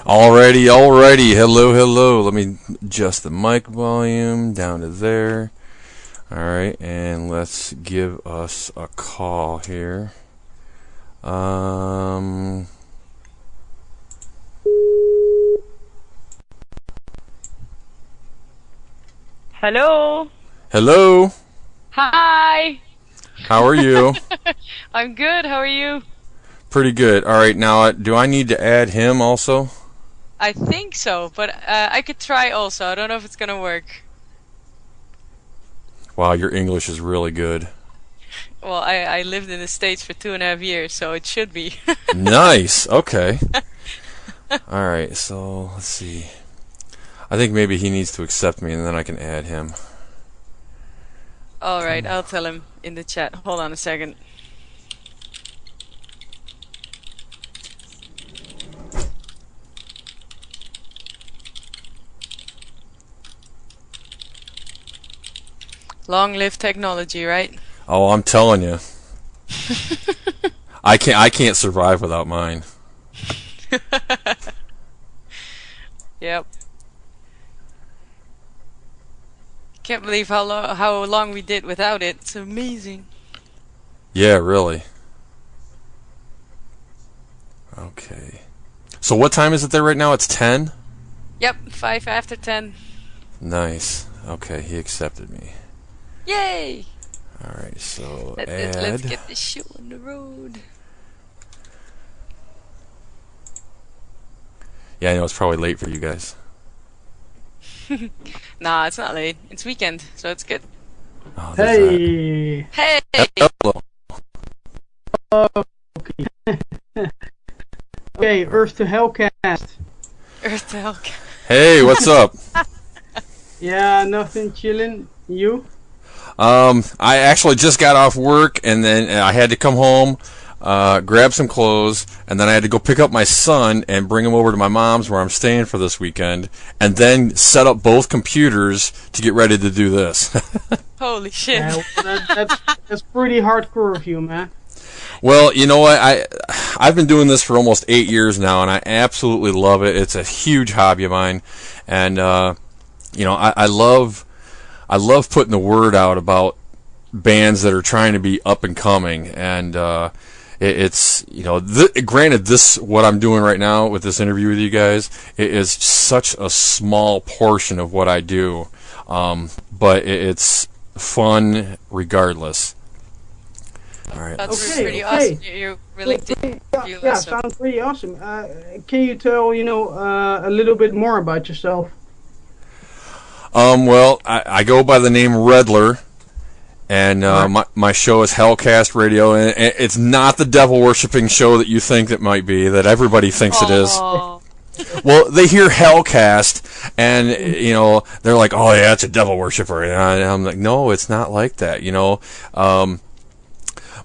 Alrighty, alrighty. Hello, hello. Let me adjust the mic volume down to there. Alright, and let's give us a call here. Hello. Hello. Hi. How are you? I'm good. How are you? Pretty good. Alright, now do I need to add him also? I think so, but I could try also. I don't know if it's gonna work. Wow, your English is really good. Well, I lived in the States for 2.5 years, so it should be. Nice. Okay. Alright, so let's see. I think maybe he needs to accept me and then I can add him. Alright, I'll tell him in the chat. Hold on a second. Long live technology, right? Oh, I'm telling you. I can't survive without mine. Yep. Can't believe how long we did without it. It's amazing. Yeah, really. Okay. So what time is it there right now? It's 10? Yep, 5 after 10. Nice. Okay, he accepted me. Yay! Alright, so Let's get this show on the road. Yeah, I know it's probably late for you guys. Nah, it's not late. It's weekend, so it's good. Oh, Hey! Hey! Hello. Okay, Earth to Hellcast. Earth to hell. Hey, what's up? Yeah, nothing, chilling. You? I actually just got off work and then I had to come home, grab some clothes, and then I had to go pick up my son and bring him over to my mom's where I'm staying for this weekend, and then set up both computers to get ready to do this. Holy shit. Yeah, well, that's pretty hardcore of you, man. Well, you know what? I've been doing this for almost 8 years now, and I absolutely love it. It's a huge hobby of mine, and I love putting the word out about bands that are trying to be up and coming, and it's granted, this what I'm doing right now with this interview with you guys, it is such a small portion of what I do, but it's fun regardless. All right. That's Okay, pretty okay. awesome. You're really Yeah, sounds pretty awesome. Can you tell, a little bit more about yourself? Well, I go by the name Redler, and my show is Hellcast Radio, and it's not the devil worshipping show that you think it might be, that everybody thinks it is. Well, they hear Hellcast, and they're like, "Oh yeah, it's a devil worshipper," and I'm like, "No, it's not like that."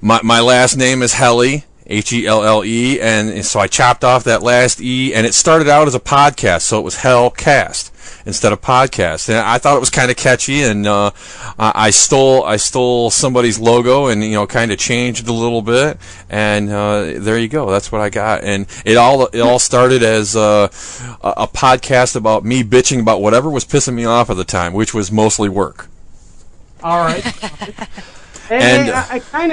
My last name is Helly, Helle, and so I chopped off that last E, and it started out as a podcast, so it was Hellcast instead of podcast, and I thought it was kind of catchy, and I stole somebody's logo and kind of changed it a little bit, and there you go. That's what I got, and it all started as a podcast about me bitching about whatever was pissing me off at the time, which was mostly work. All right. Hey, I kind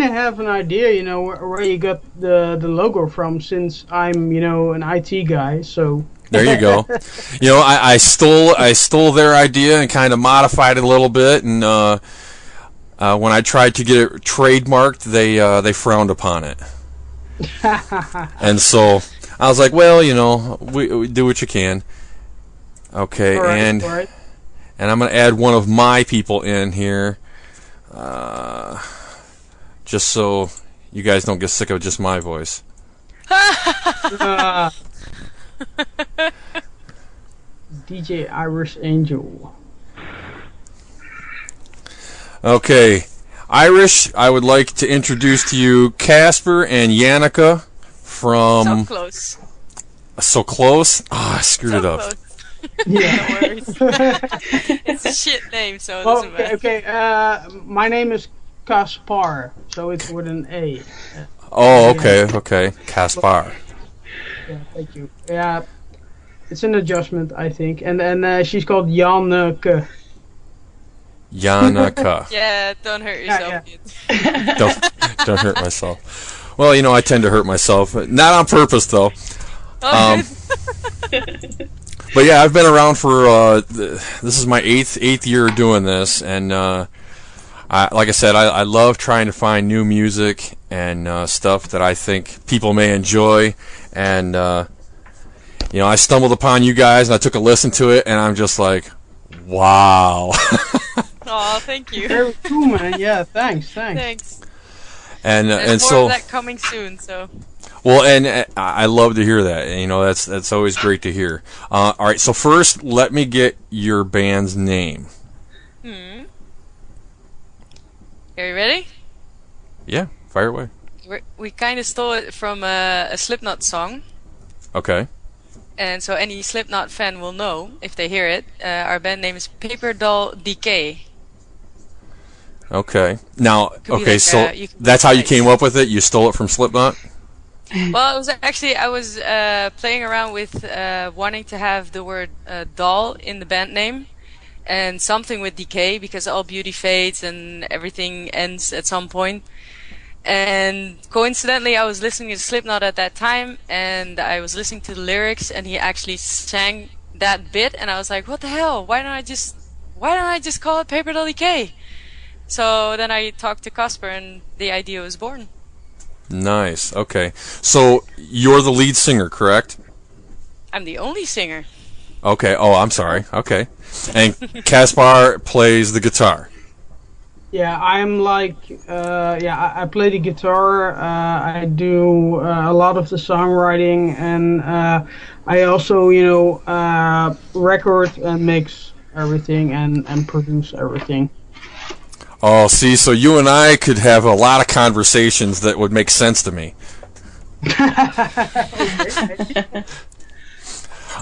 of have an idea, where you got the logo from, since I'm, an IT guy, so. There you go. I stole their idea and kind of modified it a little bit, and when I tried to get it trademarked, they frowned upon it. And so I was like, well, we do what you can. Okay, all right, and all right. I'm gonna add one of my people in here, just so you guys don't get sick of just my voice. DJ Irish Angel. Okay, Irish, I would like to introduce to you Casper and Yannicka from... So close. So close? Oh, I screwed it up. Close. Yeah. No worries. It's a shit name, so it doesn't matter. Okay, my name is Kaspar, so it's with an A. Oh, okay. Caspar. Yeah, thank you. Yeah, it's an adjustment, I think. And she's called Janneke. Yanaka. Yeah, don't hurt yourself, kids. Don't hurt myself. Well, you know, I tend to hurt myself, not on purpose though. Oh, But yeah, I've been around for this is my eighth year doing this, and like I said, I love trying to find new music and stuff that I think people may enjoy. And you know, I stumbled upon you guys, and I took a listen to it, and I'm just like, wow. oh, thank you. Very cool, man. Yeah, thanks. Thanks. And There's more so of that coming soon. So. well, and I love to hear that. You know, that's always great to hear. All right, so first, let me get your band's name. Are you ready? Yeah, fire away. We kind of stole it from a Slipknot song. Okay. And so any Slipknot fan will know, if they hear it, our band name is Paper Doll Decay. Okay. Now, Could be okay, like, so you can that's how you nice. came up with it? You stole it from Slipknot? Well, it was actually, I was playing around with wanting to have the word doll in the band name. And something with decay, because all beauty fades and everything ends at some point. And coincidentally, I was listening to Slipknot at that time, and I was listening to the lyrics, and he actually sang that bit, and I was like, "What the hell? Why don't I just call it Paper Doll Decay?" So then I talked to Casper, and the idea was born. Nice. Okay. So you're the lead singer, correct? I'm the only singer. Okay. Oh, I'm sorry. Okay. And Kaspar plays the guitar. Yeah, I'm like, I play the guitar. I do a lot of the songwriting, and I also, record and mix everything and produce everything. Oh, see, so you and I could have a lot of conversations that would make sense to me.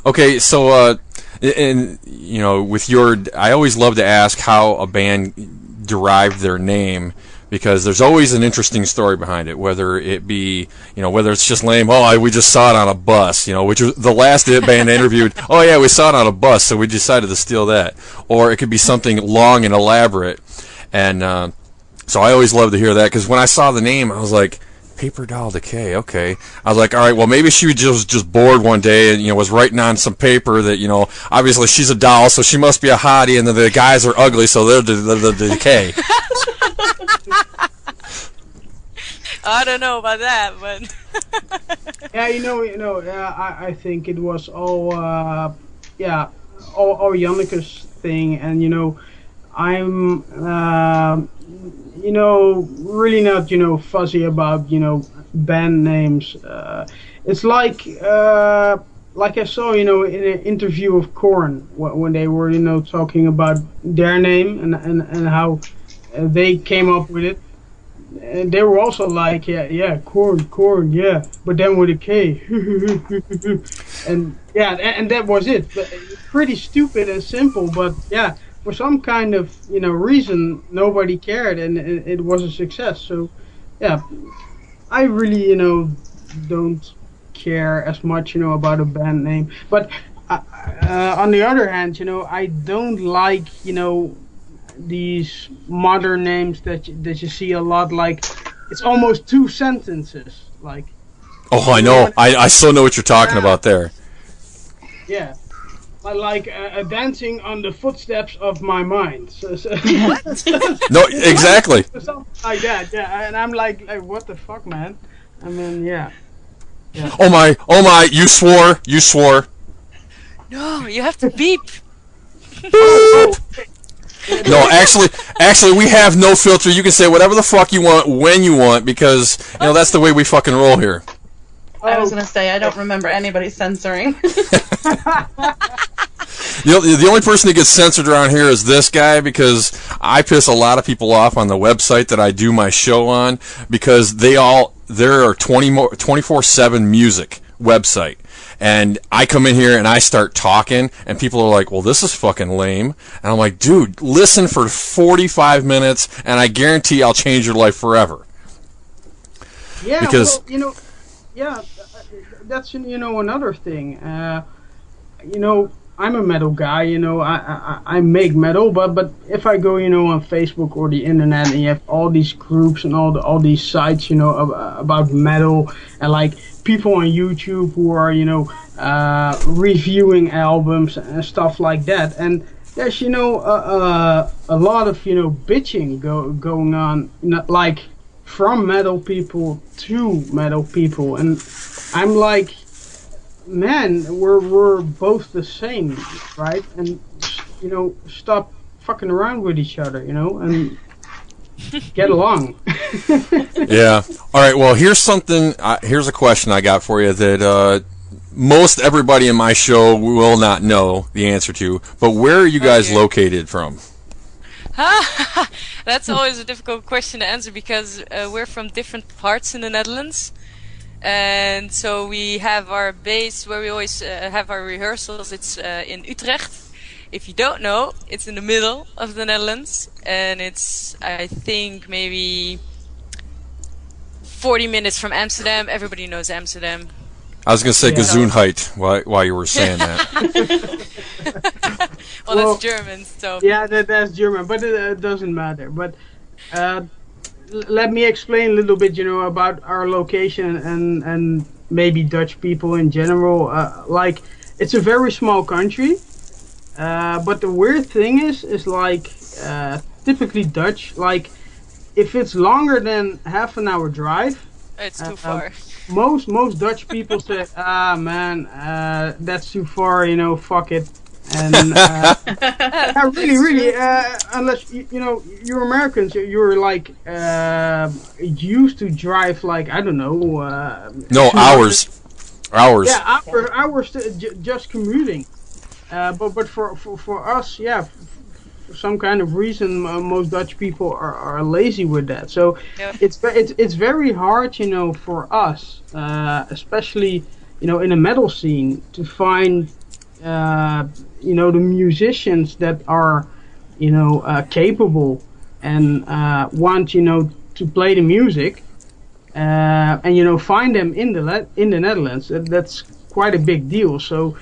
Okay, so and you know, with your, I always love to ask how a band derived their name, because there's always an interesting story behind it. Whether it be, you know, whether it's just lame, we just saw it on a bus, you know, which was the last band I interviewed. Oh yeah, we saw it on a bus, so we decided to steal that. Or it could be something long and elaborate, and so I always love to hear that, because when I saw the name, I was like, Paper Doll Decay, okay. I was like, all right, well, maybe she was just bored one day and, you know, was writing on some paper that, you know, obviously she's a doll, so she must be a hottie, and then the guys are ugly, so they're the Decay. I don't know about that, but Yeah, I think it was all Janneke's thing, and I'm really not fuzzy about band names. It's like I saw in an interview of Korn when they were talking about their name and how they came up with it. And they were also like, Korn, yeah, but then with a K. and that was it. But pretty stupid and simple, but yeah, for some kind of reason, nobody cared, and it was a success. So yeah, I really don't care as much about a band name. But on the other hand, I don't like these modern names that you see a lot, like it's almost two sentences, like. Oh, I know. I so know what you're talking about there. Yeah, like dancing on the footsteps of my mind. So No, exactly. Something like that. Yeah, and I'm like, what the fuck, man? I mean, yeah. Oh my! You swore. no, you have to beep. No, actually, we have no filter. You can say whatever the fuck you want when you want, because that's the way we fucking roll here. I was gonna say I don't remember anybody censoring. The only person that gets censored around here is this guy, because I piss a lot of people off on the website that I do my show on, because there are 24/7 music website. And I come in here and I start talking, and people are like, well, this is fucking lame. And I'm like, dude, listen for 45 minutes, and I guarantee I'll change your life forever. Yeah, because, well, that's another thing. I'm a metal guy. I make metal, but if I go, on Facebook or the internet, and you have all these groups and all these sites, about metal, and like people on YouTube who are, reviewing albums and stuff like that, and there's, a lot of, bitching going on, like from metal people to metal people, and I'm like, man, we're both the same, right? And stop fucking around with each other, and get along. Yeah. All right. Well, here's something. Here's a question I got for you that most everybody in my show will not know the answer to. But where are you guys located from? That's always a difficult question to answer because we're from different parts in the Netherlands. And so we have our base where we always have our rehearsals. It's in Utrecht. If you don't know, it's in the middle of the Netherlands. And it's, I think, maybe 40 minutes from Amsterdam. Everybody knows Amsterdam. I was going to say Gesundheit while you were saying that. well, that's German, so... Yeah, that's German, but it doesn't matter. But let me explain a little bit, about our location and maybe Dutch people in general. Like, it's a very small country, but the weird thing is like, typically Dutch, like, if it's longer than half an hour drive, it's too far. Most Dutch people say, man, that's too far, fuck it. And really, unless you're Americans, you're like used to drive like, I don't know. Hours. Yeah, hours just commuting. But for us, yeah, for some kind of reason, most Dutch people are lazy with that. So it's very hard, for us, especially in a metal scene, to find the musicians that are capable and want to play the music, and find them in the Netherlands. That's quite a big deal. So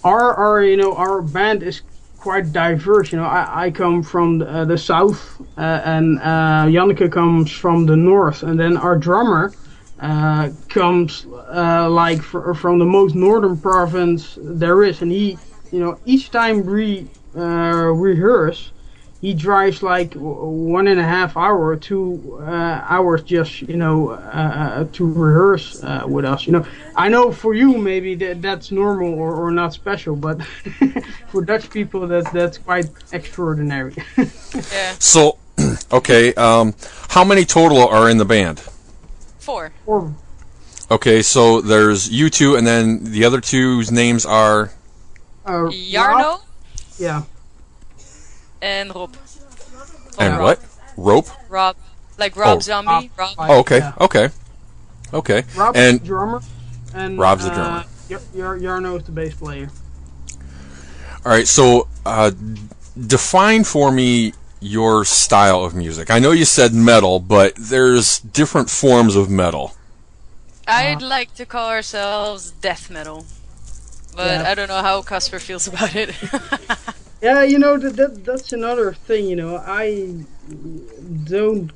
our band is quite diverse. I come from the south, and Janneke comes from the north, and then our drummer comes from the most northern province there is, and he, each time we rehearse, he drives like 1.5 hour, 2 hours just to rehearse with us. I know for you maybe that's normal or not special, but for Dutch people that's quite extraordinary. Yeah. So, okay, how many total are in the band? 4. Okay, so there's you two, and then the other two's names are Jarno. Rob? Yeah. And Rob. And what? Rope? Rob. Like Rob Zombie. Rob. Oh, okay, Yeah. okay. Rob's And the drummer. And Rob's the drummer. Jarno is the bass player. all right, so define for me your style of music. I know you said metal, but there's different forms of metal. I'd like to call ourselves death metal. But Yeah. I don't know how Casper feels about it. Yeah, that's another thing. I don't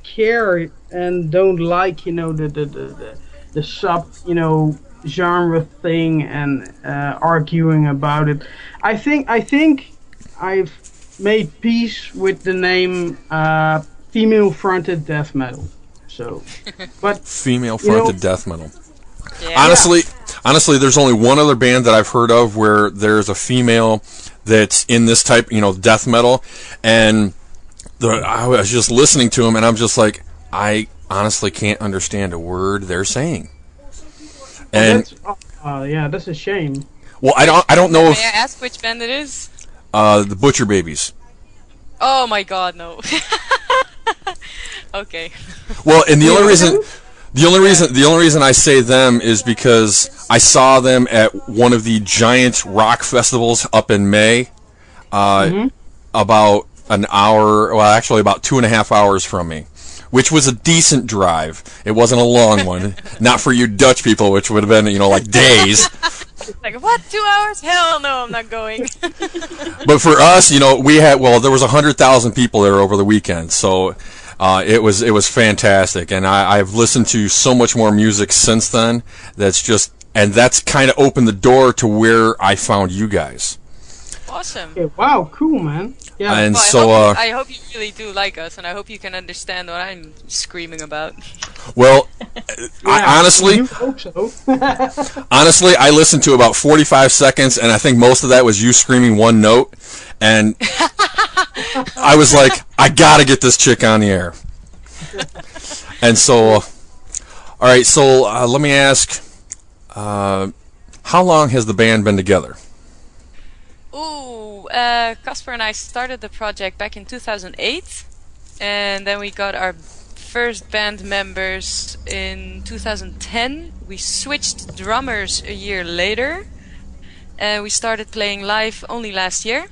care and don't like the sub genre thing and arguing about it. I think I've made peace with the name female fronted death metal. So, but Female fronted death metal. Yeah. Honestly, there's only one other band that I've heard of where there's a female that's in this type, death metal, and I was just listening to them, and I'm just like, I honestly can't understand a word they're saying. And that's a shame. well, I don't know May if I ask which band it is? the Butcher Babies. Oh my god, no. Okay. Well, and the only reason I say them is because I saw them at one of the giant rock festivals up in May, about an hour, well, actually about 2.5 hours from me, which was a decent drive. It wasn't a long one, not for you Dutch people, which would have been, like days. Like, what? 2 hours? Hell no, I'm not going. But for us, there was 100,000 people there over the weekend, so it was fantastic, and I've listened to so much more music since then. That's kind of opened the door to where I found you guys. Awesome. Okay, wow, cool, man. Yeah. And well, I hope you really do like us, and I hope you can understand what I'm screaming about. Well, Yeah, honestly, you hope so. honestly, I listened to about 45 seconds, and I think most of that was you screaming one note, and I was like, I gotta get this chick on the air. And so, all right, so let me ask, how long has the band been together? Ooh, Casper and I started the project back in 2008, and then we got our first band members in 2010. We switched drummers a year later, and we started playing live only last year.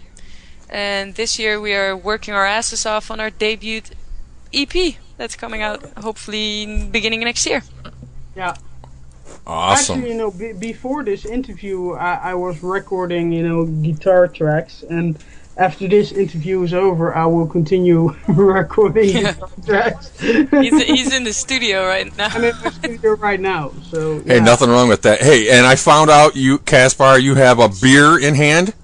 And this year we are working our asses off on our debut EP that's coming out hopefully in beginning of next year. Yeah. Awesome. Actually, before this interview, I was recording, guitar tracks, and after this interview is over, I will continue recording guitar tracks. He's in the studio right now. I'm in the studio right now, so. Hey, yeah. nothing wrong with that. Hey, and I found out Caspar, you have a beer in hand?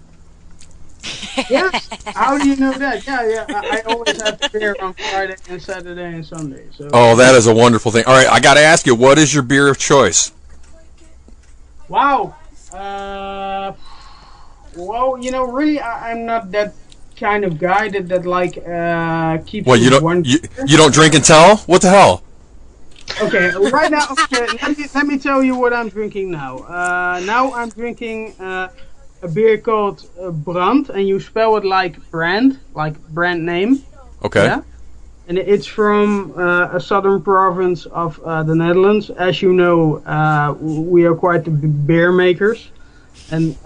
Yes. How do you know that? Yeah. I always have beer on Friday and Saturday and Sunday. So. Oh, that is a wonderful thing. All right, I got to ask you, what is your beer of choice? Wow. Well, really, I'm not that kind of guy that keeps. Well, you don't drink and tell? What the hell? Okay, right now. Okay, let me tell you what I'm drinking now. Now I'm drinking a beer called Brand, and you spell it like brand name. Okay. Yeah? And it's from a southern province of the Netherlands. As you know, we are quite the beer makers, and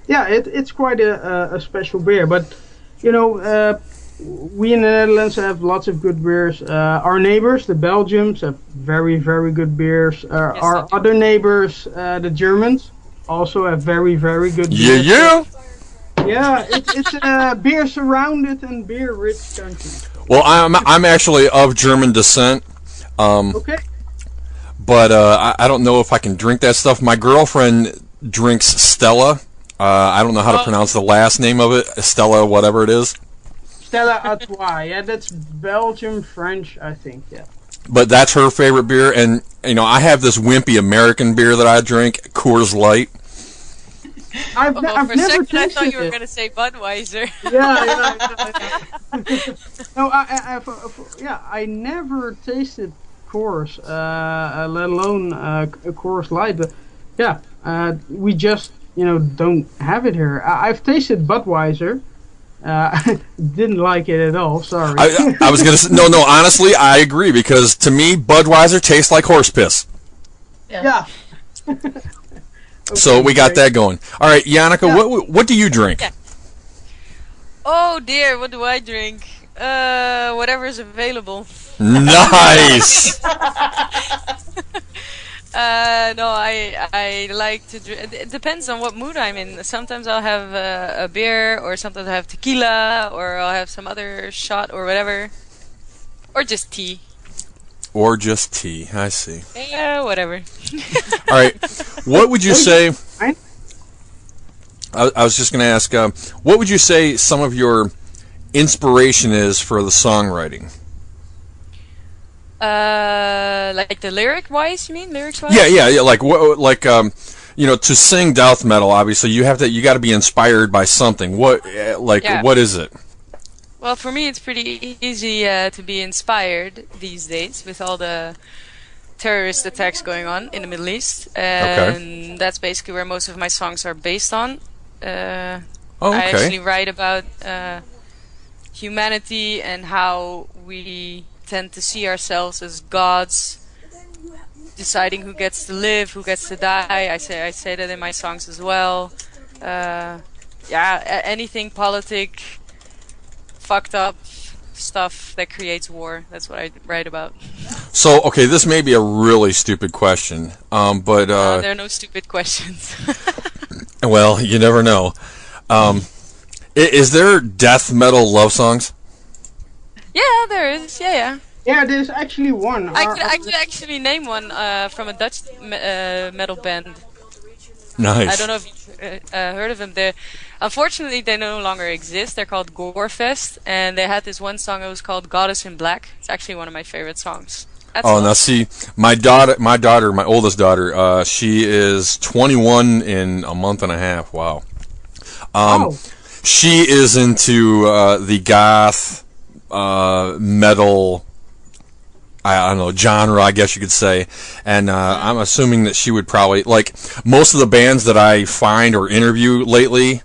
it's quite a special beer. But we in the Netherlands have lots of good beers. Our neighbors, the Belgians, have very, very good beers. Our other neighbors, the Germans, also have very, very good beers. Yeah. Yeah, it's a beer surrounded and beer rich country. Well, I'm actually of German descent. Okay. But I don't know if I can drink that stuff. My girlfriend drinks Stella. I don't know how to pronounce the last name of it. Stella, whatever it is. Stella Artois. Yeah, that's Belgian French, I think. Yeah. But that's her favorite beer, and I have this wimpy American beer that I drink, Coors Light. I've For never a second, tasted I thought you were it. going to say Budweiser. Yeah. No, I never tasted Coors, let alone Coors Light. But yeah, we just don't have it here. I've tasted Budweiser. Didn't like it at all. Sorry. I was gonna say no. Honestly, I agree because to me, Budweiser tastes like horse piss. Yeah. So we got that going. All right, Yannicka, what do you drink? Yeah. Oh dear, what do I drink? Whatever is available. Nice. No, I like to drink. It depends on what mood I'm in. Sometimes I'll have a beer, or sometimes I'll have tequila, or I'll have some other shot or whatever, or just tea. Or just tea. I see. Yeah, whatever. All right. What would you say? I was just going to ask. What would you say some of your inspiration is for the songwriting? Like the lyric wise, you mean lyrics wise? Yeah. Like to sing death metal, obviously you got to be inspired by something. What is it? Well, for me, it's pretty easy to be inspired these days with all the terrorist attacks going on in the Middle East, and that's basically where most of my songs are based on. I actually write about humanity and how we tend to see ourselves as gods, deciding who gets to live, who gets to die. I say that in my songs as well. Anything politic, fucked up stuff that creates war. That's what I write about. So, okay, this may be a really stupid question, but there are no stupid questions. Well, you never know. Is there death metal love songs? Yeah, there is. Yeah. Yeah, there's actually one. I could actually name one from a Dutch metal band. Nice. I don't know if you've heard of them. Unfortunately, they no longer exist. They're called Gorefest, and they had this one song that was called Goddess in Black. It's actually one of my favorite songs. That's Now see, my oldest daughter, she is 21 in a month and a half. Wow. She is into the goth metal, I don't know, genre, I guess you could say. And I'm assuming that she would probably, like most of the bands that I find or interview lately,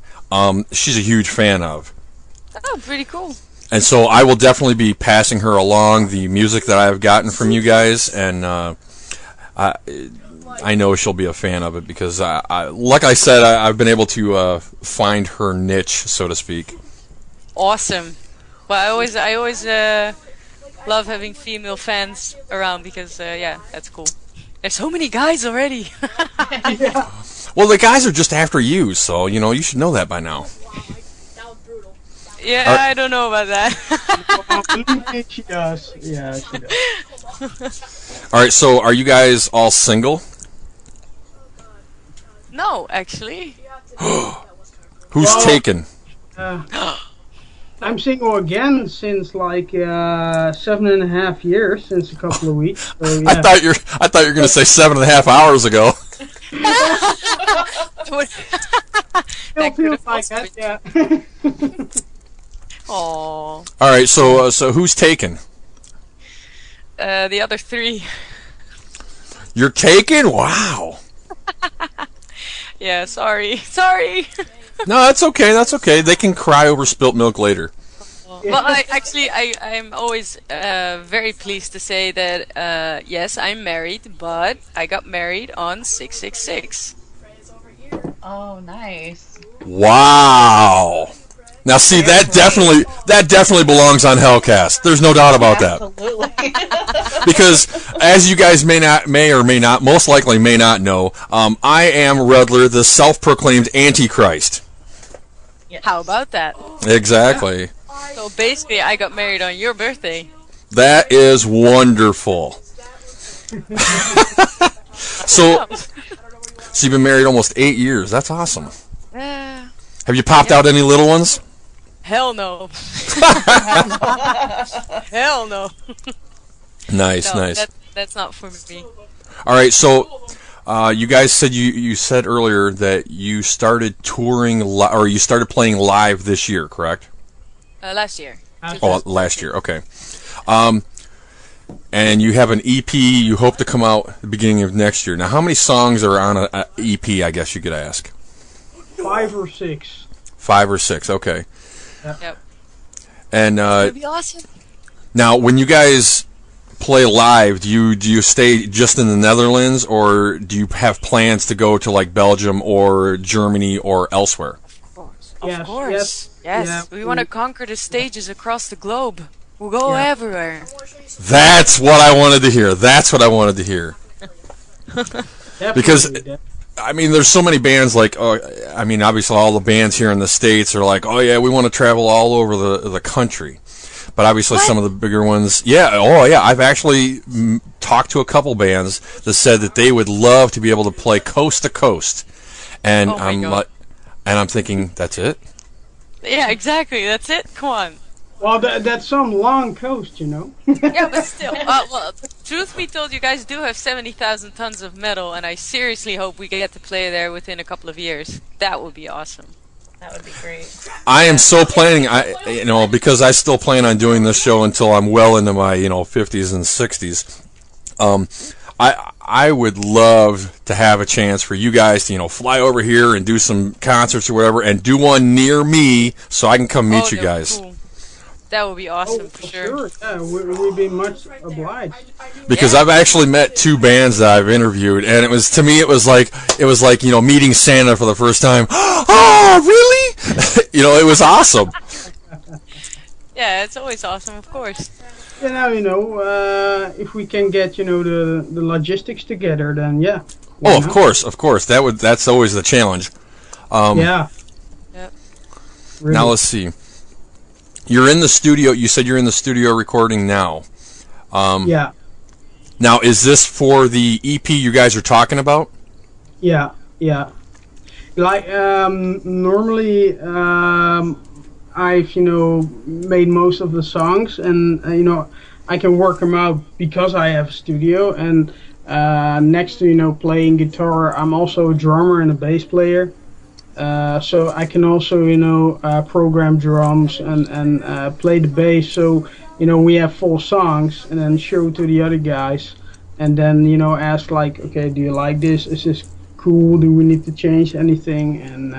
she's a huge fan of. Oh, pretty cool. And so I will definitely be passing her along the music that I've gotten from you guys, and I know she'll be a fan of it because, like I said, I've been able to find her niche, so to speak. Awesome. Well, I always love having female fans around because, yeah, that's cool. There's so many guys already. Yeah. Well, the guys are just after you, so you should know that by now. Yeah, I don't know about that. She does. Yeah, she does. All right, so are you guys all single? No, actually. Who's taken? I'm single again since like 7.5 years, since a couple of weeks. So, yeah. I thought you were going to say 7.5 hours ago. Still feels like that, yeah. Aww. All right, so who's taken? The other three. You're taken? Wow. Yeah, sorry. Sorry. No, that's okay. That's okay. They can cry over spilt milk later. Well, I'm always very pleased to say that, yes, I'm married, but I got married on 666. Oh, nice. Wow. Now, see, that definitely belongs on Hellcast. There's no doubt about that. Absolutely. Because, as you guys may or may not, most likely may not know, I am Redler, the self-proclaimed Antichrist. Yes. How about that? Exactly. So basically, I got married on your birthday. That is wonderful. So you've been married almost 8 years. That's awesome. Have you popped out any little ones? Hell no. Hell no. Nice, No, nice. That's not for me. All right, so you guys said you said earlier that you started touring or you started playing live this year, correct? Last year. Oh, last year. Okay. And you have an EP you hope to come out at the beginning of next year. Now, how many songs are on an EP, I guess you could ask? 5 or 6. 5 or 6, okay. Yep. And That'd be awesome. now, when you guys play live, do you stay just in the Netherlands, or do you have plans to go to like Belgium or Germany or elsewhere? Of course. Yes. Yeah, We want to conquer the stages across the globe. We'll go everywhere. That's what I wanted to hear. That's what I wanted to hear. Because I mean, there's so many bands like, I mean, obviously all the bands here in the States are like, oh yeah, we want to travel all over the country. But obviously some of the bigger ones, I've actually talked to a couple bands that said that they would love to be able to play coast to coast. And I'm thinking, that's it? Yeah, exactly. That's it. Come on. Well, that's some long coast, you know. Yeah, but still. Well, truth be told, you guys do have 70,000 tons of metal, and I seriously hope we get to play there within a couple of years. That would be awesome. That would be great. I am so planning, because I still plan on doing this show until I'm well into my, 50s and 60s. I would love to have a chance for you guys to, fly over here and do some concerts or whatever, and do one near me so I can come meet you guys. Cool. That would be awesome for sure. Yeah, we'd be much obliged. Because I've actually met 2 bands that I've interviewed, and it was like meeting Santa for the first time. Oh, really? It was awesome. Yeah, it's always awesome, of course. Yeah, now if we can get the logistics together, then yeah. Of course. That's always the challenge. Yeah. Yep. Really. Now let's see. You're in the studio. You said you're in the studio recording now. Yeah. Now, is this for the EP you guys are talking about? Yeah. Yeah. Like normally, I've made most of the songs, and I can work them out because I have a studio. And next to playing guitar, I'm also a drummer and a bass player. So I can also program drums and play the bass. So we have full songs, and then show to the other guys, and then ask like, okay, do you like this? Is this cool? Do we need to change anything? And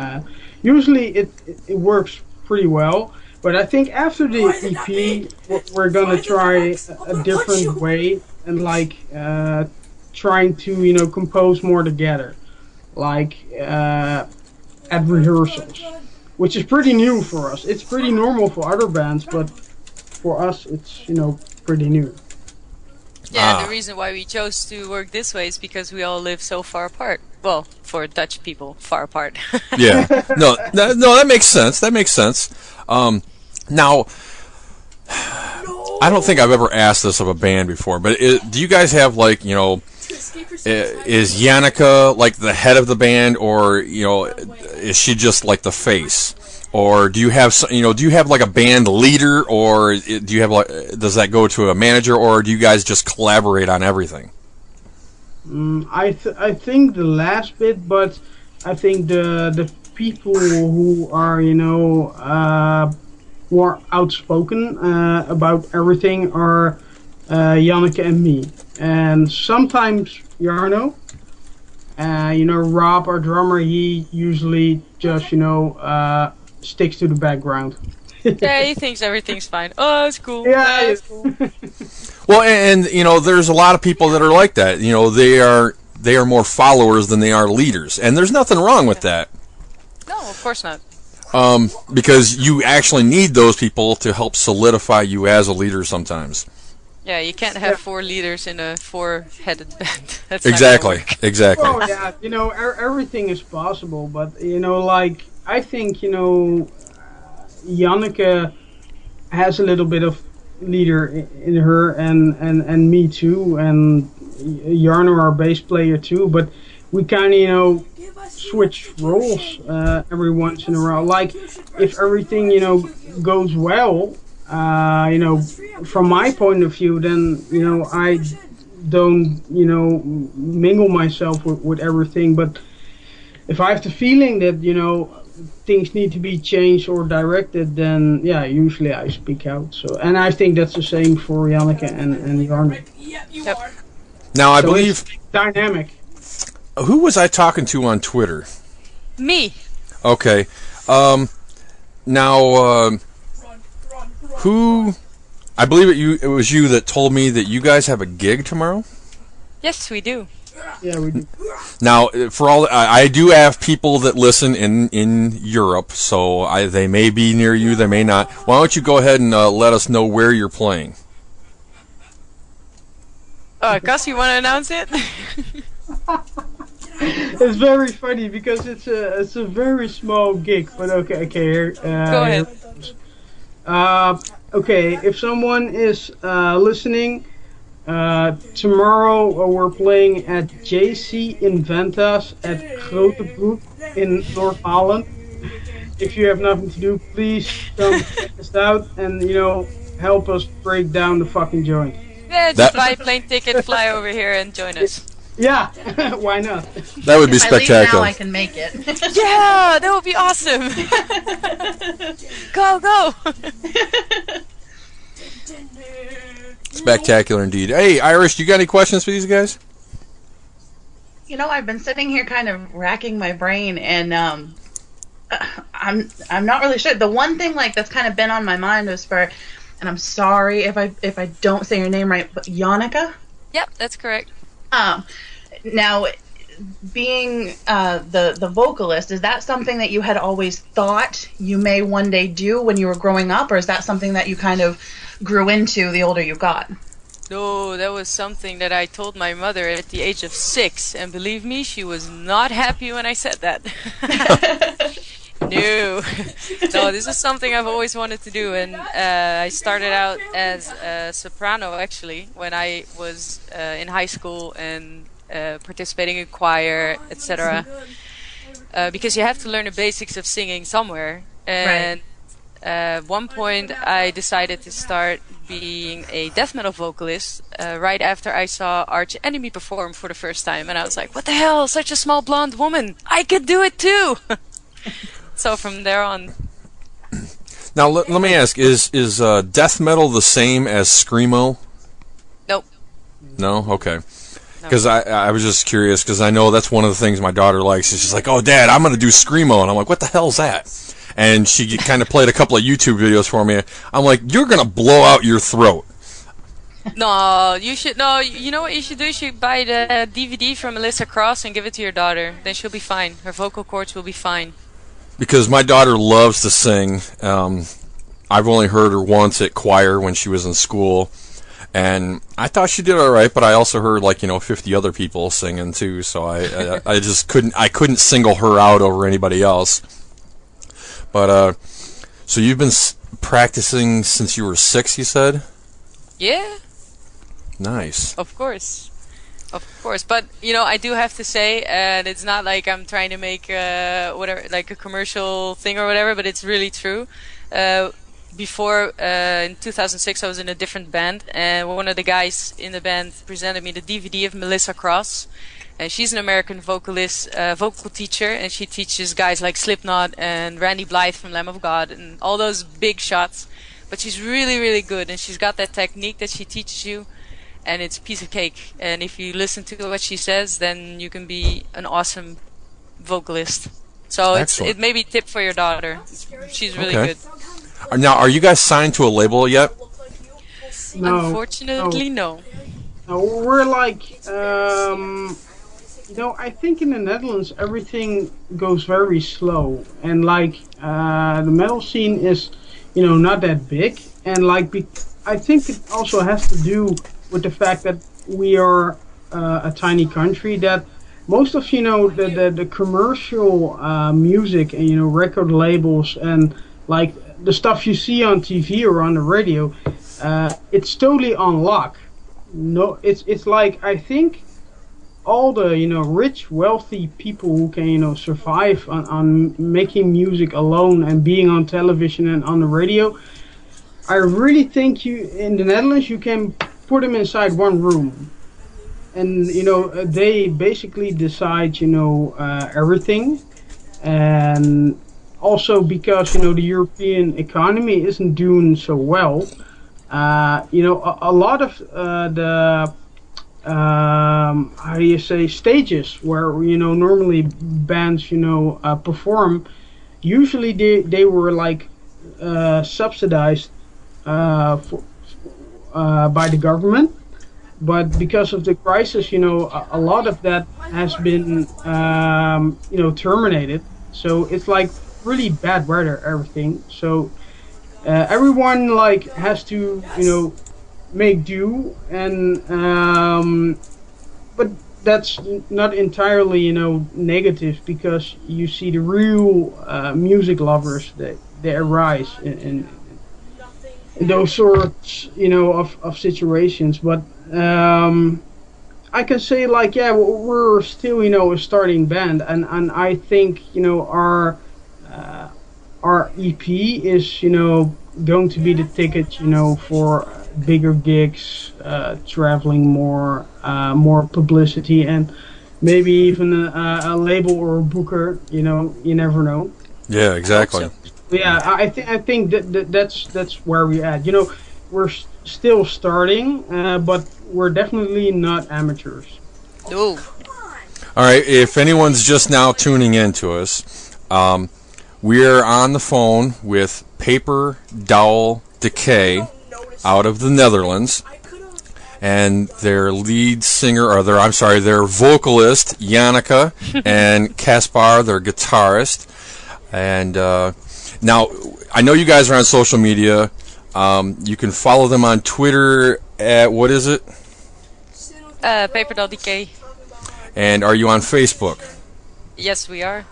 usually it works pretty well. But I think after the EP, we're gonna try a different way, and like trying to compose more together, like at rehearsals, which is pretty new for us. It's pretty normal for other bands, but for us it's pretty new. Yeah, the reason why we chose to work this way is because we all live so far apart. Well, for Dutch people, far apart. Yeah. No, that makes sense. That makes sense. Now, I don't think I've ever asked this of a band before, but do you guys have like, is Yannicka like the head of the band, or is she just like the face? Or do you have like a band leader, or do you have like, does that go to a manager, or do you guys just collaborate on everything? I think the last bit, but I think the people who are more outspoken about everything are Janneke and me, and sometimes Jarno. Rob, our drummer, he usually just sticks to the background. Yeah, he thinks everything's fine. Oh, it's cool. Yeah, it's cool. Well, and there's a lot of people that are like that. They are more followers than they are leaders, and there's nothing wrong with that. No, of course not. Because you actually need those people to help solidify you as a leader sometimes. Yeah, you can't have 4 leaders in a 4-headed band. That's Exactly. Oh yeah, everything is possible, but like I think Janneke has a little bit of leader in her, and me too, and Jarno, our bass player too. But we kind of switch roles every once in a while. Like if everything goes well, from my point of view, then I don't mingle myself with everything. But if I have the feeling that things need to be changed or directed, then yeah, usually I speak out. So, and I think that's the same for Janneke and Jarno. Yep. Now I So believe, it's dynamic. who was I talking to on Twitter? Me. Okay. Now, who? I believe it was you that told me that you guys have a gig tomorrow. Yes, we do. Yeah, we do. Now, for all I do have people that listen in Europe, so they may be near you, they may not. Why don't you go ahead and let us know where you're playing? Gus, you want to announce it? It's very funny because it's a very small gig, but okay. Here, Go ahead. Okay, if someone is listening, tomorrow we're playing at JC Inventas at Grotebroek in North Holland. If you have nothing to do, please come check us out and help us break down the fucking joint. Yeah, just buy a plane ticket, fly over here, and join us. Yeah, why not? That would be If I leave now, spectacular. I can make it. Yeah, that would be awesome. Go. Spectacular indeed. Hey, Irish, you got any questions for these guys? I've been sitting here kind of racking my brain, and I'm not really sure. The one thing that's kind of been on my mind was and I'm sorry if I don't say your name right, but Janneke? Yep, that's correct. Now, being the vocalist, is that something that you had always thought you may one day do when you were growing up, or is that something that you kind of grew into the older you got? No, that was something that I told my mother at the age of 6, and believe me, she was not happy when I said that. No, no, this is something I've always wanted to do, and I started out as a soprano actually when I was in high school and participating in choir, etc. Because you have to learn the basics of singing somewhere, and at one point I decided to start being a death metal vocalist right after I saw Arch Enemy perform for the first time, and I was like, what the hell, such a small blonde woman, I could do it too. So from there on. Now let me ask: is death metal the same as screamo? Nope. No. Okay. Because I was just curious because I know that's one of the things my daughter likes. She's like, "Oh, Dad, I'm going to do screamo," and I'm like, "What the hell's that?" And she kind of played a couple of YouTube videos for me. I'm like, "You're going to blow out your throat." No, you should. No, you know what you should do? You should buy the DVD from Melissa Cross and give it to your daughter. Then she'll be fine. Her vocal cords will be fine. Because my daughter loves to sing. I've only heard her once at choir when she was in school, and I thought she did all right. But I also heard 50 other people singing too. So I just couldn't single her out over anybody else. But so you've been practicing since you were 6, you said? Yeah. Nice. Of course. Of course, but I do have to say, and it's not like I'm trying to make whatever, like a commercial thing or whatever, but it's really true. Before in 2006, I was in a different band, and one of the guys in the band presented me the DVD of Melissa Cross, and she's an American vocalist, vocal teacher, and she teaches guys like Slipknot and Randy Blythe from Lamb of God and all those big shots. But she's really, really good, and she's got that technique that she teaches you. And it's a piece of cake. And if you listen to what she says, then you can be an awesome vocalist. So it may be a tip for your daughter. She's really good. Now, are you guys signed to a label yet? No. Unfortunately, no. No, we're like, I think in the Netherlands everything goes very slow. And the metal scene is, not that big. And I think it also has to do with the fact that we are a tiny country, that most of the commercial music and record labels and the stuff you see on TV or on the radio, it's totally on lock. No, it's like, I think all the rich, wealthy people who can survive on making music alone and being on television and on the radio, I really think in the Netherlands you can put them inside one room, and they basically decide everything. And also because the European economy isn't doing so well, a lot of the how do you say, stages where normally bands perform, usually they were subsidized by the government, but because of the crisis, a lot of that has been, terminated. So it's really bad weather, everything. So everyone has to, make do, and but that's not entirely, negative, because you see the real music lovers that they arise in those sorts, of situations. But I can say we're still, a starting band, and I think, our EP is, going to be the ticket, for bigger gigs, traveling more, more publicity, and maybe even a label or a booker, you never know. Yeah, exactly. Yeah, I think that's where we're at. We're still starting, but we're definitely not amateurs. No. All right, if anyone's just now tuning in to us, we're on the phone with Paper Dowel Decay out of the Netherlands, and their lead singer, or their vocalist, Janneke, and Caspar, their guitarist. And now, I know you guys are on social media. You can follow them on Twitter at, what is it? Paper Doll Decay. And are you on Facebook? Yes, we are.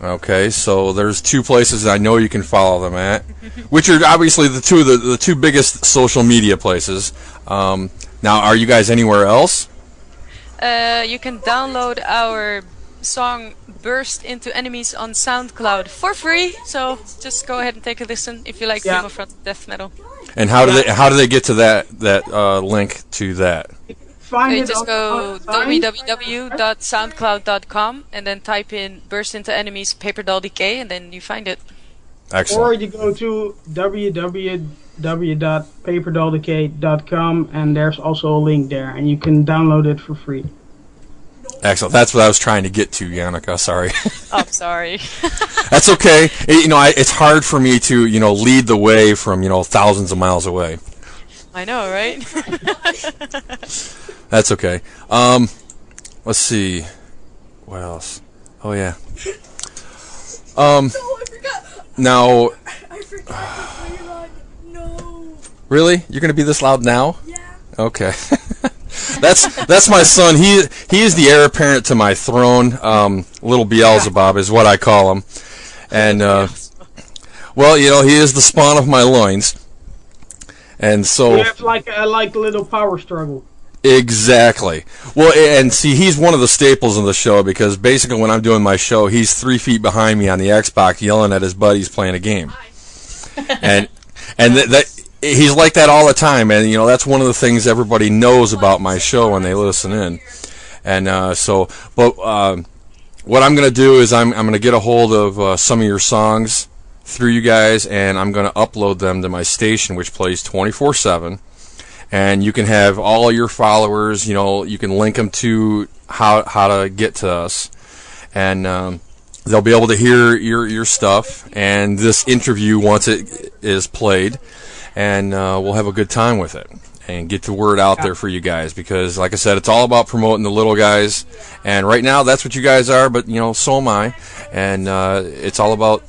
Okay, so there's two places I know you can follow them at, which are obviously the two biggest social media places. Now, are you guys anywhere else? You can download our song "Burst into Enemies" on SoundCloud for free. So just go ahead and take a listen if you like female front death metal. And how do they get to that link to that? You just go www.soundcloud.com and then type in "Burst into Enemies" Paper Doll Decay, and then you find it. Excellent. Or you go to www.paperdolldecay.com and there's also a link there, and you can download it for free. Excellent. That's what I was trying to get to, Yannicka. Sorry. I'm sorry. That's okay. It's hard for me to lead the way from thousands of miles away. I know, right? That's okay. Let's see. What else? Oh yeah. Now. I forgot to play it on. No. Really? You're gonna be this loud now? Yeah. Okay. That's my son. He is the heir apparent to my throne. Little Beelzebub is what I call him, and well, he is the spawn of my loins, and so You have like a little power struggle. exactly. Well, and see, he's one of the staples of the show because basically when I'm doing my show, he's 3 feet behind me on the Xbox, yelling at his buddies playing a game, and that. He's like that all the time, and that's one of the things everybody knows about my show when they listen in. And what I'm going to do is I'm going to get a hold of some of your songs through you guys, and I'm going to upload them to my station, which plays 24/7. And you can have all your followers. You can link them to how to get to us, and they'll be able to hear your stuff and this interview once it is played. And we'll have a good time with it and get the word out there for you guys because, like I said, it's all about promoting the little guys. And right now, that's what you guys are, but, so am I. And it's all about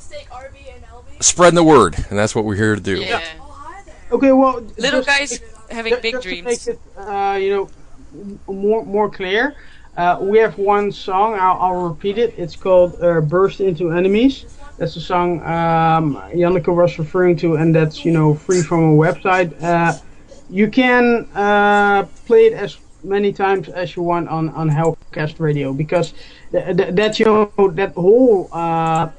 spreading the word, and that's what we're here to do. Yeah. Okay, well, Little just- guys having big just dreams. To make it, more clear. We have one song. I'll repeat it. It's called "Burst into Enemies." That's the song Yannicka was referring to, and that's free from a website. You can play it as many times as you want on Hellcast Radio because that whole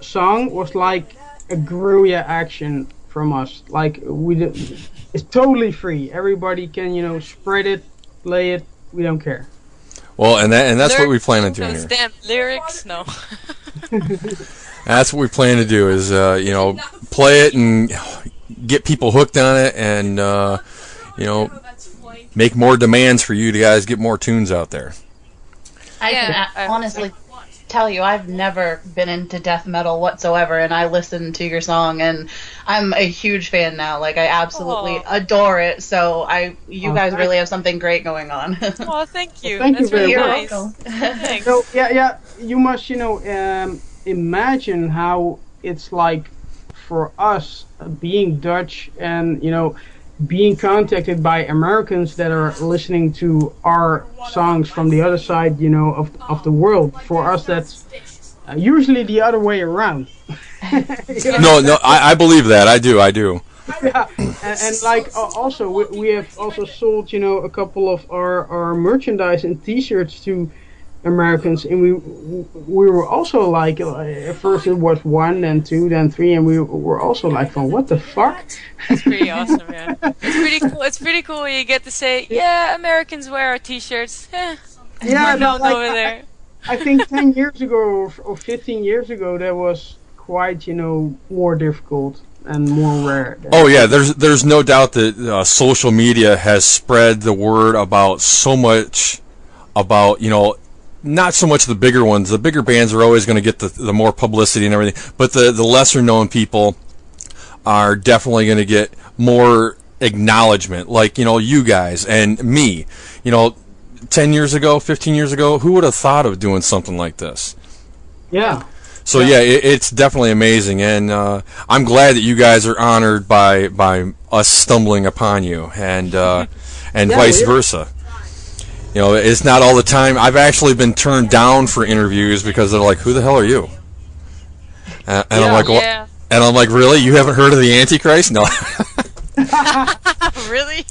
song was like a guerrilla action from us. Like it's totally free. Everybody can spread it, play it. We don't care. Well, and that's what we plan on doing Those here. damn lyrics, no. That's what we plan to do is, play it and get people hooked on it and, make more demands for you guys, get more tunes out there. I can honestly tell you, I've never been into death metal whatsoever, and I listened to your song, and I'm a huge fan now. Like, I absolutely adore it, so you guys really have something great going on. Oh, thank you. Thank you That's very really much. nice. Thanks. So yeah, you must imagine how it's like for us being Dutch and being contacted by Americans that are listening to our songs from the other side of the world. For us that's usually the other way around. No, I believe that. I do. Yeah, and like also we have also sold a couple of our merchandise and T-shirts to Americans, and we were also like at first it was 1, then 2, then 3, and we were also like, from what the fuck? It's pretty awesome, man. It's pretty cool. It's pretty cool when you get to say, yeah, Americans wear our T-shirts. Yeah, we're no, known like, over there. I think 10 years ago or 15 years ago that was quite more difficult and more rare. Oh yeah, there's no doubt that social media has spread the word about so much about not so much the bigger ones. The bigger bands are always going to get the more publicity and everything, but the lesser known people are definitely going to get more acknowledgement, like you guys and me. 10 years ago, 15 years ago, who would have thought of doing something like this? Yeah. So yeah, it's definitely amazing, and I'm glad that you guys are honored by us stumbling upon you, and and vice versa. You know, it's not all the time. I've actually been turned down for interviews because they're like, "Who the hell are you?" And I'm like, yeah. And I'm like, "Really? You haven't heard of the Antichrist?" No. Really?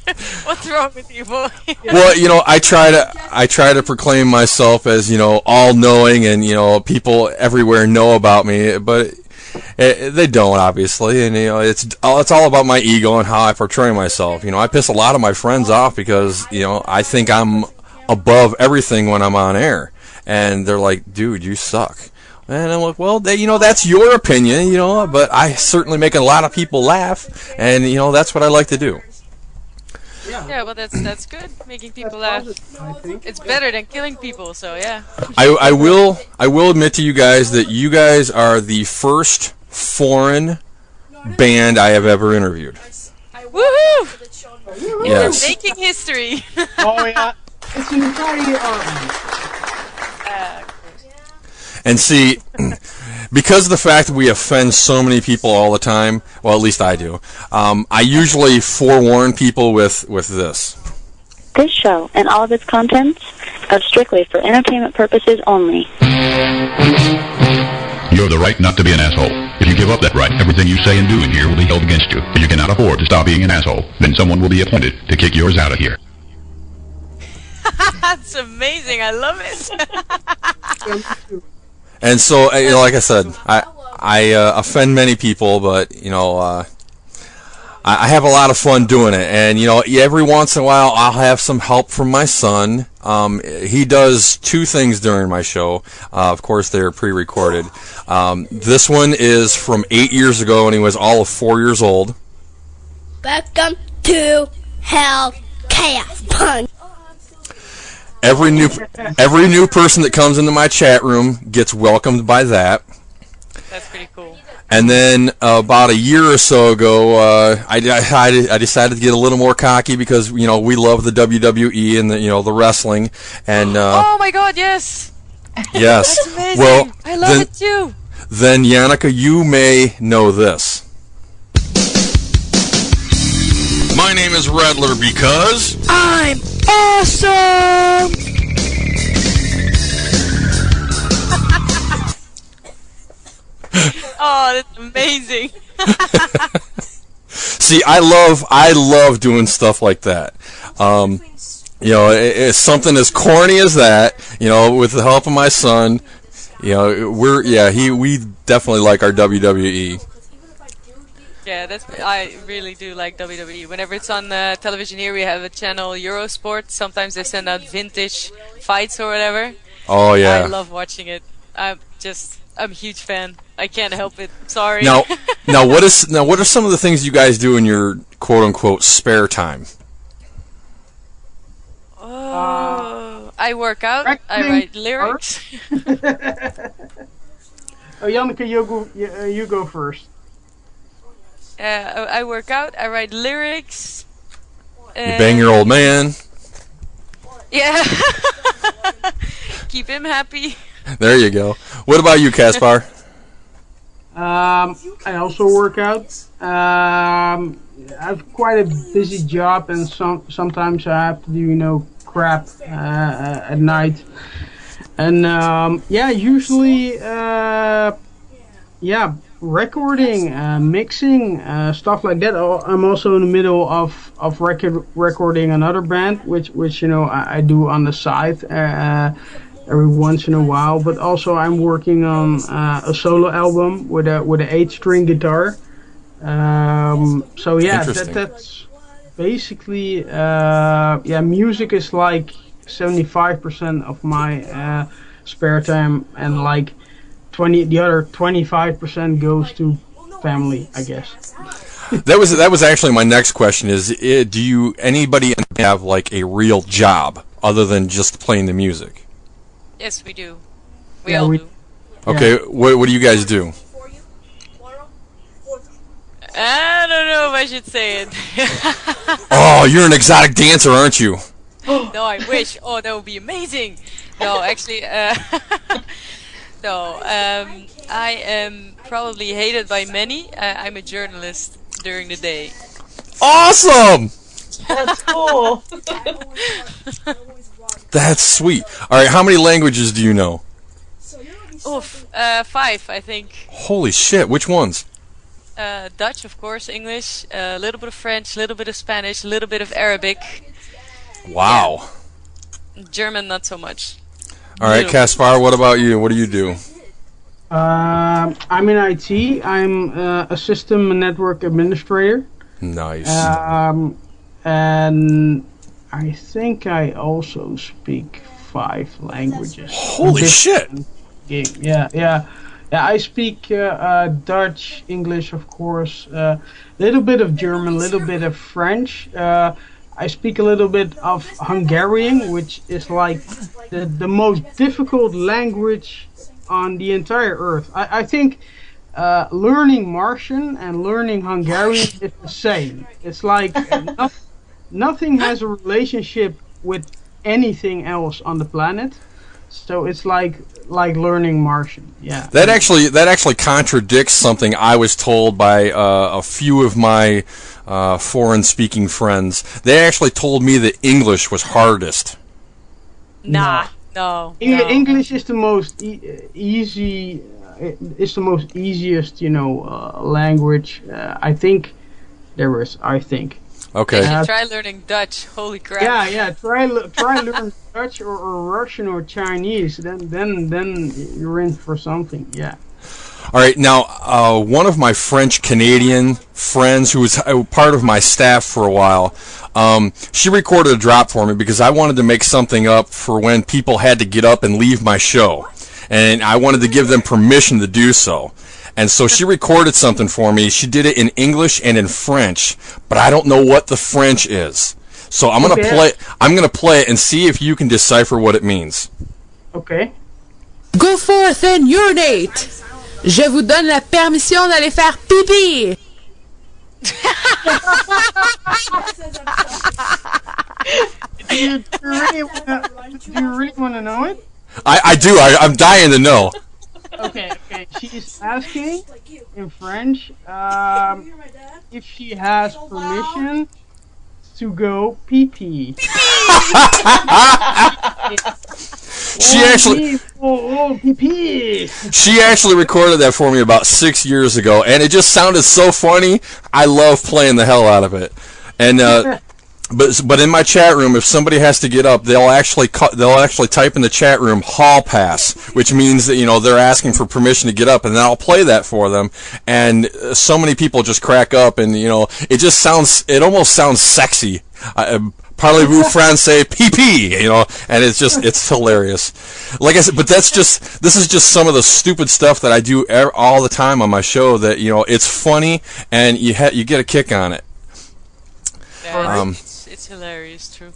What's wrong with you, boy? Well, you know, I try to proclaim myself as, you know, all-knowing, and, you know, people everywhere know about me, but they don't, obviously, and, you know, it's all about my ego and how I portray myself. You know, I piss a lot of my friends off because, you know, I think I'm above everything when I'm on air, and they're like, "Dude, you suck." And I'm like, well, you know, that's your opinion, you know, but I certainly make a lot of people laugh, and, you know, that's what I like to do. Yeah, well, that's good. Making people laugh. It's better than killing people. So yeah. I will admit to you guys that you guys are the first foreign band I have ever interviewed. Woohoo! Yes. We're making history. Oh yeah, it's entirely And see, because of the fact that we offend so many people all the time, well, at least I do, I usually forewarn people with this. This show and all of its contents are strictly for entertainment purposes only. You have the right not to be an asshole. If you give up that right, everything you say and do in here will be held against you. If you cannot afford to stop being an asshole, then someone will be appointed to kick yours out of here. That's amazing. I love it. And so, you know, like I said, I offend many people, but, you know, I have a lot of fun doing it. And, you know, every once in a while I'll have some help from my son. He does two things during my show. Of course, they're pre-recorded. This one is from 8 years ago, and he was all of 4 years old. Welcome to Hell Chaos Punch. Every new person that comes into my chat room gets welcomed by that. That's pretty cool. And then about a year or so ago, I decided to get a little more cocky because, you know, we love the WWE and the, you know, the wrestling. And oh my God, yes. Yes. That's amazing. Well, I love it too. Then Yannicka, you may know this. My name is Redler because I'm awesome. Oh, that's amazing. See, I love doing stuff like that. You know, it's something as corny as that. You know, with the help of my son, you know, we definitely like our WWE. Yeah, I really do like WWE. Whenever it's on television here, we have a channel Eurosport. Sometimes they send out vintage fights or whatever. Oh yeah. I love watching it. I'm a huge fan. I can't help it. Sorry. Now what are some of the things you guys do in your quote unquote spare time? Oh, I work out. I write lyrics. Oh, Janneke, you go first. I work out. I write lyrics. You bang your old man. Yeah. Keep him happy. There you go. What about you, Kaspar? I also work out. I have quite a busy job, and sometimes I have to do, you know, crap at night. And usually, recording, mixing, stuff like that. I'm also in the middle of recording another band, which you know I do on the side every once in a while. But also I'm working on a solo album with a 8-string guitar. So yeah, that's basically music is like 75% of my spare time, and like the other 25% goes to family, I guess. That was actually my next question. Do anybody have like a real job other than just playing the music? Yes, we do. We all do. Okay, what do you guys do? I don't know if I should say it. Oh, you're an exotic dancer, aren't you? No, I wish. Oh, that would be amazing. No, actually, no. I am probably hated by many. I'm a journalist during the day. Awesome! That's cool. That's sweet. All right, how many languages do you know? Oof, 5, I think. Holy shit, which ones? Dutch, of course, English, a little bit of French, a little bit of Spanish, a little bit of Arabic. Wow. Yeah. German, not so much. All right, Caspar, what about you? What do you do? I'm in IT. I'm a system and network administrator. Nice. And I think I also speak 5 languages. Holy shit! Yeah. I speak Dutch, English, of course, a little bit of German, a little bit of French. I speak a little bit of Hungarian, which is like the most difficult language on the entire earth. I think learning Martian and learning Hungarian is the same. It's like nothing has a relationship with anything else on the planet. So it's like learning Martian. Yeah. That actually contradicts something I was told by a few of my foreign-speaking friends. They actually told me that English was hardest. No. English is the most easy. It's the most easiest, language. I think there is. I think. Okay. You should try learning Dutch. Holy crap. Yeah. Try learning Dutch or Russian or Chinese. Then you're in for something. Yeah. All right. Now, one of my French-Canadian friends who was part of my staff for a while, she recorded a drop for me because I wanted to make something up for when people had to get up and leave my show. And I wanted to give them permission to do so. And so she recorded something for me. She did it in English and in French, but I don't know what the French is. So I'm gonna play it and see if you can decipher what it means. Okay. Go forth and urinate. Je vous donne la permission d'aller faire pipi. Do you really want to know it? I do. I'm dying to know. Okay. She's asking in French if she has permission to go pee-pee. She actually recorded that for me about 6 years ago, and it just sounded so funny. I love playing the hell out of it. And but in my chat room, if somebody has to get up, they'll actually type in the chat room hall pass, which means that they're asking for permission to get up, and then I'll play that for them. And so many people just crack up, and it almost sounds sexy. Parlez-vous français, pee-pee, and it's hilarious. Like I said, but this is just some of the stupid stuff that I do all the time on my show that, it's funny, and you get a kick on it. Yeah, it's hilarious, true.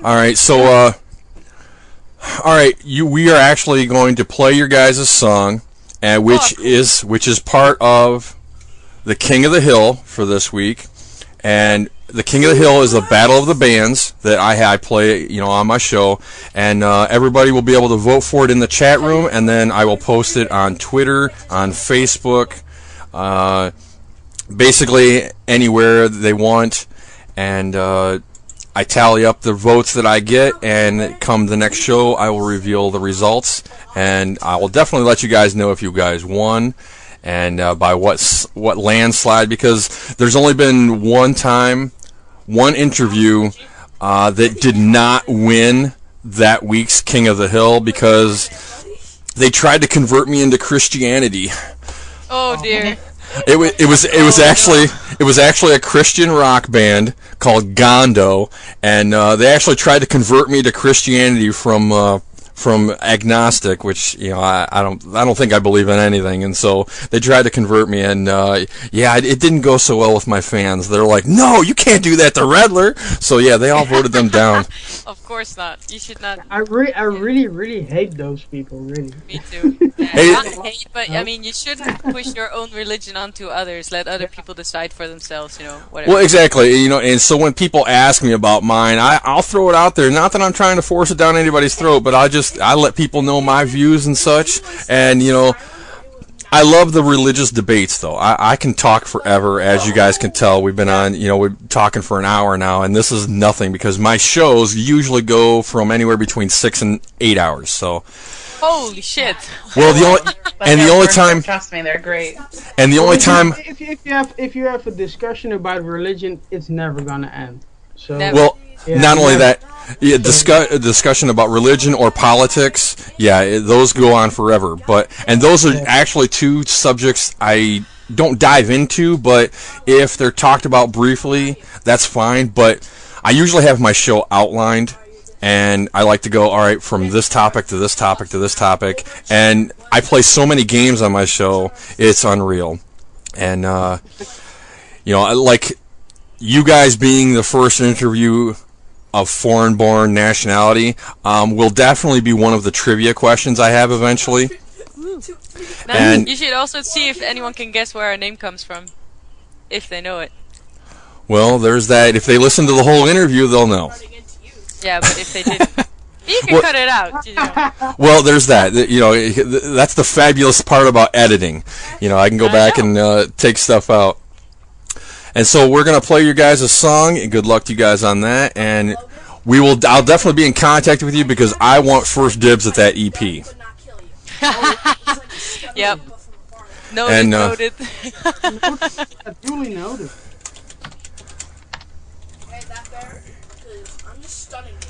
All right, so, we are actually going to play your guys' song, and which is part of the King of the Hill for this week, and the King of the Hill is the Battle of the Bands that I play, on my show, and everybody will be able to vote for it in the chat room, and then I will post it on Twitter, on Facebook, basically anywhere they want, and I tally up the votes that I get, and come the next show, I will reveal the results, and I will definitely let you guys know if you guys won, and by what landslide, because there's only been one interview that did not win that week's King of the Hill because they tried to convert me into Christianity. Oh dear. It was actually a Christian rock band called Gondo, and they actually tried to convert me to Christianity from agnostic, which I don't think I believe in anything, and so they tried to convert me, and it didn't go so well with my fans. They're like, no, you can't do that to Redler. So yeah, they all voted them down. Of course not. You should not. I really hate those people. Really. Me too. Not hate, but I mean, you shouldn't push your own religion onto others. Let other people decide for themselves. Whatever. Well, exactly. And so when people ask me about mine, I'll throw it out there. Not that I'm trying to force it down anybody's throat, but I let people know my views and such, and I love the religious debates, though. I can talk forever, as you guys can tell. We've been on, we're talking for an hour now, and this is nothing because my shows usually go from anywhere between 6 and 8 hours. So, holy shit! Well, the only time, trust me, they're great. And the only time, if you have a discussion about religion, it's never gonna end. So well, not only that. Yeah, discussion about religion or politics, those go on forever. And those are actually two subjects I don't dive into, but if they're talked about briefly, that's fine. But I usually have my show outlined, and I like to go, all right, from this topic to this topic to this topic. And I play so many games on my show, it's unreal. And, like you guys being the first interview of foreign-born nationality will definitely be one of the trivia questions I have eventually. And you should also see if anyone can guess where our name comes from, if they know it. Well, there's that. If they listen to the whole interview, they'll know. Yeah, but if they didn't, you can cut it out. Well, there's that. That's the fabulous part about editing. I can go back and take stuff out. And so we're going to play your guys' song, and good luck to you guys on that. And I'll definitely be in contact with you because I want first dibs at that EP. Yep. Noted. Duly noted.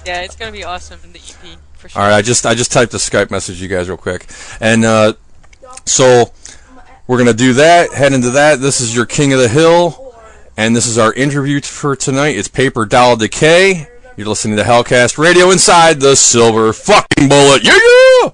Yeah, it's going to be awesome in the EP, for sure. All right, I just typed a Skype message to you guys real quick. And so we're going to do that, head into that. This is your King of the Hill. And this is our interview for tonight. It's Paper Doll Decay. You're listening to Hellcast Radio inside the Silver fucking Bullet. Yeah!